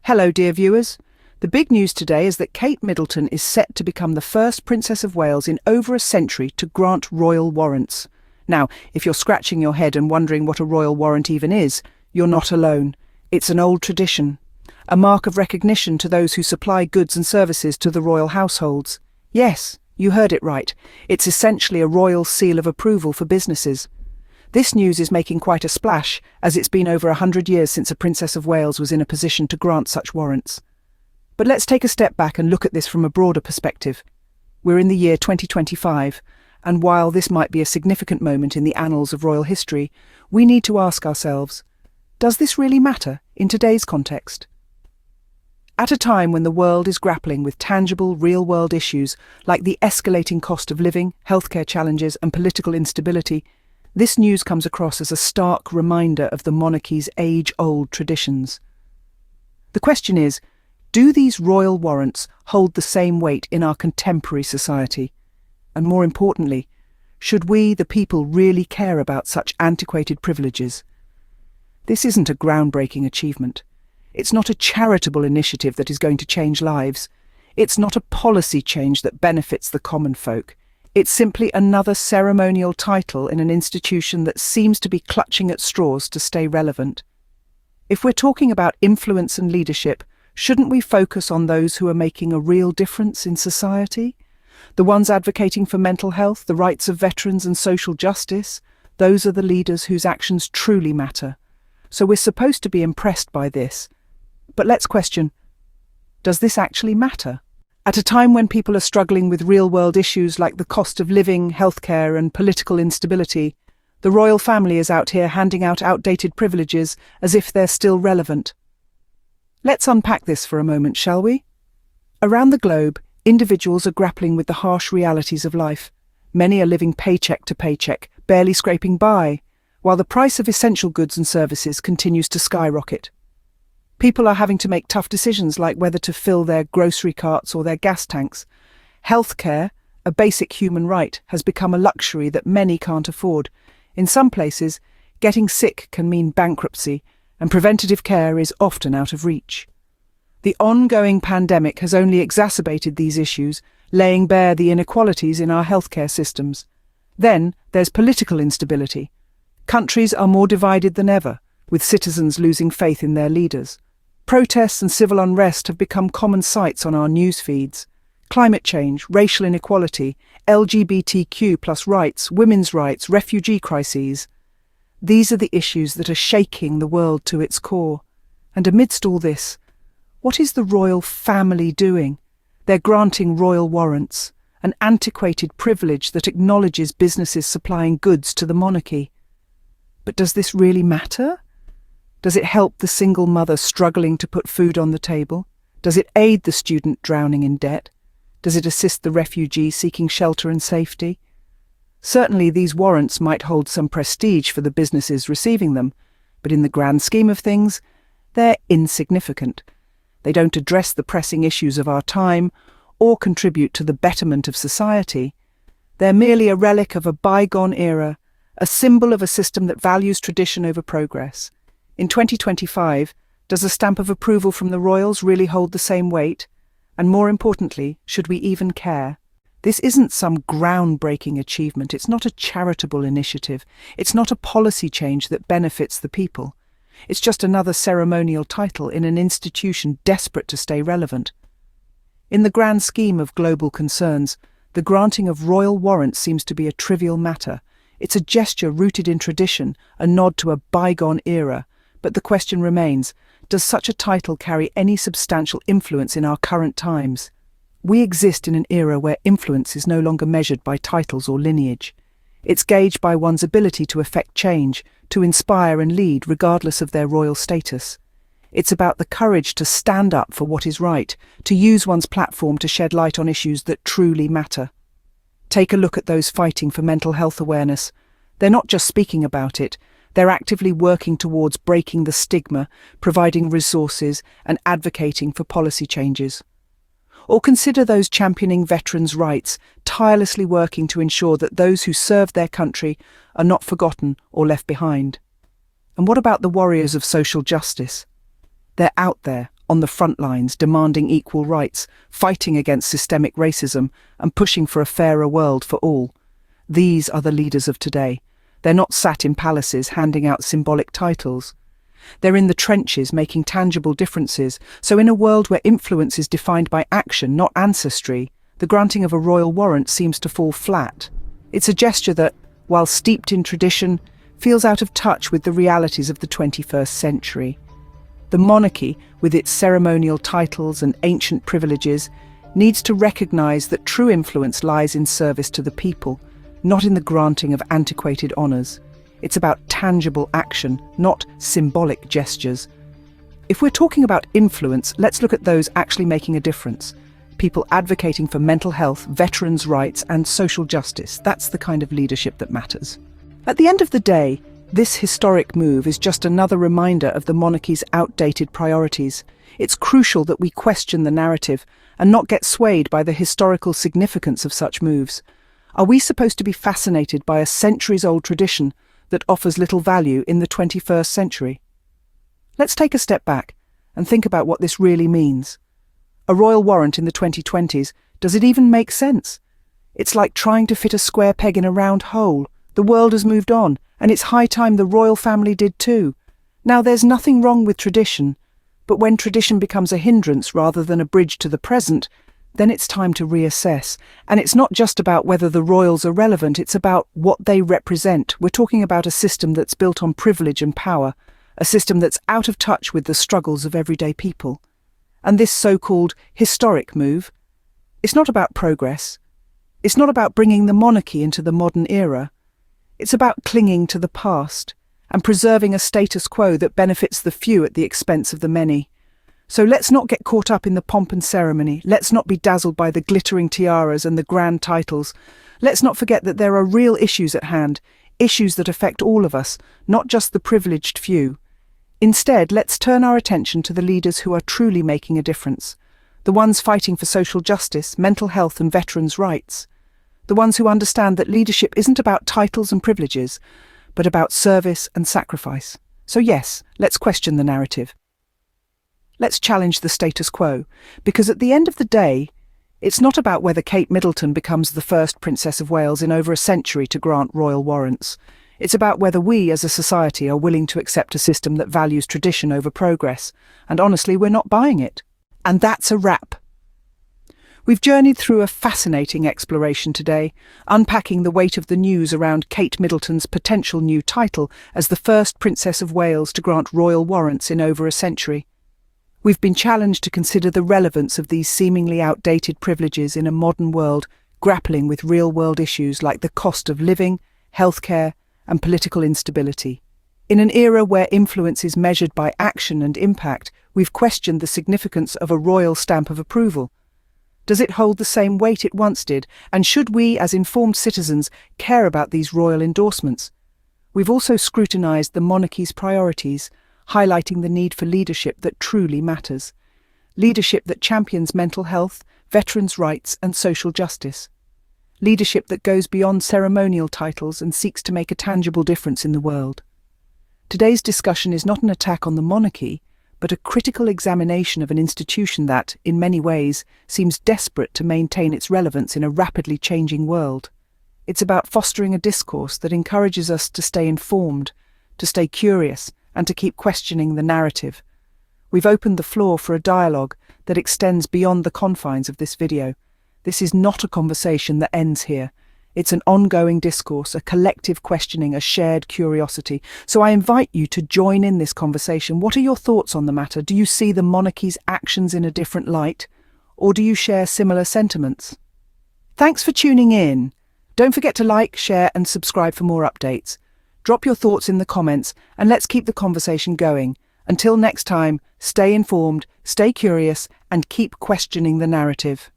Hello, dear viewers. The big news today is that Kate Middleton is set to become the first Princess of Wales in over a century to grant royal warrants. Now, if you're scratching your head and wondering what a royal warrant even is, you're not alone. It's an old tradition, a mark of recognition to those who supply goods and services to the royal households. Yes, you heard it right. It's essentially a royal seal of approval for businesses. This news is making quite a splash, as it's been over 100 years since a Princess of Wales was in a position to grant such warrants. But let's take a step back and look at this from a broader perspective. We're in the year 2025, and while this might be a significant moment in the annals of royal history, we need to ask ourselves, does this really matter in today's context? At a time when the world is grappling with tangible, real-world issues like the escalating cost of living, healthcare challenges, and political instability, this news comes across as a stark reminder of the monarchy's age-old traditions. The question is, do these royal warrants hold the same weight in our contemporary society? And more importantly, should we, the people, really care about such antiquated privileges? This isn't a groundbreaking achievement. It's not a charitable initiative that is going to change lives. It's not a policy change that benefits the common folk. It's simply another ceremonial title in an institution that seems to be clutching at straws to stay relevant. If we're talking about influence and leadership, shouldn't we focus on those who are making a real difference in society? The ones advocating for mental health, the rights of veterans and social justice? Those are the leaders whose actions truly matter. So we're supposed to be impressed by this. But let's question, does this actually matter? At a time when people are struggling with real-world issues like the cost of living, healthcare, and political instability, the royal family is out here handing out outdated privileges as if they're still relevant. Let's unpack this for a moment, shall we? Around the globe, individuals are grappling with the harsh realities of life. Many are living paycheck to paycheck, barely scraping by, while the price of essential goods and services continues to skyrocket. People are having to make tough decisions like whether to fill their grocery carts or their gas tanks. Healthcare, a basic human right, has become a luxury that many can't afford. In some places, getting sick can mean bankruptcy, and preventative care is often out of reach. The ongoing pandemic has only exacerbated these issues, laying bare the inequalities in our healthcare systems. Then there's political instability. Countries are more divided than ever, with citizens losing faith in their leaders. Protests and civil unrest have become common sights on our news feeds. Climate change, racial inequality, LGBTQ+ rights, women's rights, refugee crises. These are the issues that are shaking the world to its core. And amidst all this, what is the royal family doing? They're granting royal warrants, an antiquated privilege that acknowledges businesses supplying goods to the monarchy. But does this really matter? Does it help the single mother struggling to put food on the table? Does it aid the student drowning in debt? Does it assist the refugee seeking shelter and safety? Certainly these warrants might hold some prestige for the businesses receiving them, but in the grand scheme of things, they're insignificant. They don't address the pressing issues of our time or contribute to the betterment of society. They're merely a relic of a bygone era, a symbol of a system that values tradition over progress. In 2025, does a stamp of approval from the royals really hold the same weight? And more importantly, should we even care? This isn't some groundbreaking achievement. It's not a charitable initiative. It's not a policy change that benefits the people. It's just another ceremonial title in an institution desperate to stay relevant. In the grand scheme of global concerns, the granting of royal warrants seems to be a trivial matter. It's a gesture rooted in tradition, a nod to a bygone era. But the question remains, does such a title carry any substantial influence in our current times? We exist in an era where influence is no longer measured by titles or lineage. It's gauged by one's ability to effect change, to inspire and lead regardless of their royal status. It's about the courage to stand up for what is right, to use one's platform to shed light on issues that truly matter. Take a look at those fighting for mental health awareness. They're not just speaking about it, they're actively working towards breaking the stigma, providing resources, and advocating for policy changes. Or consider those championing veterans' rights, tirelessly working to ensure that those who served their country are not forgotten or left behind. And what about the warriors of social justice? They're out there, on the front lines, demanding equal rights, fighting against systemic racism, and pushing for a fairer world for all. These are the leaders of today. They're not sat in palaces handing out symbolic titles. They're in the trenches making tangible differences. So in a world where influence is defined by action, not ancestry, the granting of a royal warrant seems to fall flat. It's a gesture that, while steeped in tradition, feels out of touch with the realities of the 21st century. The monarchy, with its ceremonial titles and ancient privileges, needs to recognise that true influence lies in service to the people, not in the granting of antiquated honours. It's about tangible action, not symbolic gestures. If we're talking about influence, let's look at those actually making a difference. People advocating for mental health, veterans' rights, and social justice. That's the kind of leadership that matters. At the end of the day, this historic move is just another reminder of the monarchy's outdated priorities. It's crucial that we question the narrative and not get swayed by the historical significance of such moves. Are we supposed to be fascinated by a centuries-old tradition that offers little value in the 21st century? Let's take a step back and think about what this really means. A royal warrant in the 2020s, does it even make sense? It's like trying to fit a square peg in a round hole. The world has moved on, and it's high time the royal family did too. Now, there's nothing wrong with tradition, but when tradition becomes a hindrance rather than a bridge to the present, then it's time to reassess. And it's not just about whether the royals are relevant, it's about what they represent. We're talking about a system that's built on privilege and power, a system that's out of touch with the struggles of everyday people. And this so-called historic move, it's not about progress. It's not about bringing the monarchy into the modern era. It's about clinging to the past and preserving a status quo that benefits the few at the expense of the many. So let's not get caught up in the pomp and ceremony. Let's not be dazzled by the glittering tiaras and the grand titles. Let's not forget that there are real issues at hand, issues that affect all of us, not just the privileged few. Instead, let's turn our attention to the leaders who are truly making a difference. The ones fighting for social justice, mental health and veterans' rights. The ones who understand that leadership isn't about titles and privileges, but about service and sacrifice. So yes, let's question the narrative. Let's challenge the status quo, because at the end of the day, it's not about whether Kate Middleton becomes the first Princess of Wales in over a century to grant royal warrants. It's about whether we as a society are willing to accept a system that values tradition over progress. And honestly, we're not buying it. And that's a wrap. We've journeyed through a fascinating exploration today, unpacking the weight of the news around Kate Middleton's potential new title as the first Princess of Wales to grant royal warrants in over a century. We've been challenged to consider the relevance of these seemingly outdated privileges in a modern world grappling with real-world issues like the cost of living, healthcare, and political instability. In an era where influence is measured by action and impact, we've questioned the significance of a royal stamp of approval. Does it hold the same weight it once did, and should we, as informed citizens, care about these royal endorsements? We've also scrutinised the monarchy's priorities, highlighting the need for leadership that truly matters. Leadership that champions mental health, veterans' rights, and social justice. Leadership that goes beyond ceremonial titles and seeks to make a tangible difference in the world. Today's discussion is not an attack on the monarchy, but a critical examination of an institution that, in many ways, seems desperate to maintain its relevance in a rapidly changing world. It's about fostering a discourse that encourages us to stay informed, to stay curious, and to keep questioning the narrative. We've opened the floor for a dialogue that extends beyond the confines of this video. This is not a conversation that ends here. It's an ongoing discourse, a collective questioning, a shared curiosity. So I invite you to join in this conversation. What are your thoughts on the matter? Do you see the monarchy's actions in a different light? Or do you share similar sentiments? Thanks for tuning in. Don't forget to like, share, and subscribe for more updates. Drop your thoughts in the comments, and let's keep the conversation going. Until next time, stay informed, stay curious, and keep questioning the narrative.